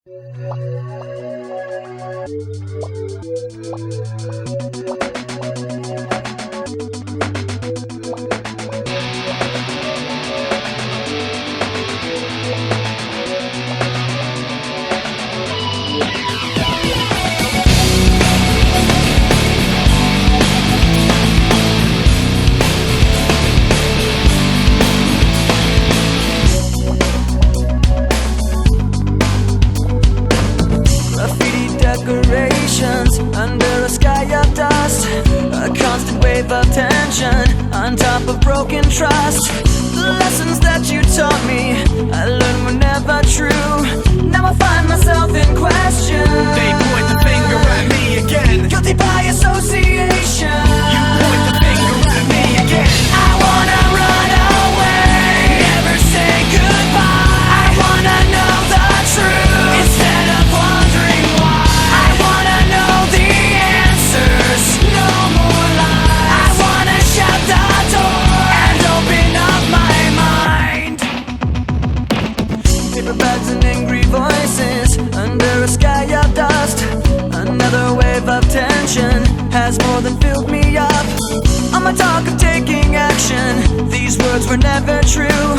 Graffiti decorations under a sky of dust, a constant wave of tension on top of broken trust. The lessons that you taught me, I learned were never true. Now I find myself in question. They point the finger at me again. Guilty by association. You point the finger at me again. I wanna run away, never say goodbye. I wanna know the truth instead of wondering why. I wanna know the answers, no more lies. I wanna shut the door and open up my mind. Paper bags and angry voices under a sky of dust. Another wave of tension has more than filled me up. On my talk of taking action, these words were never true.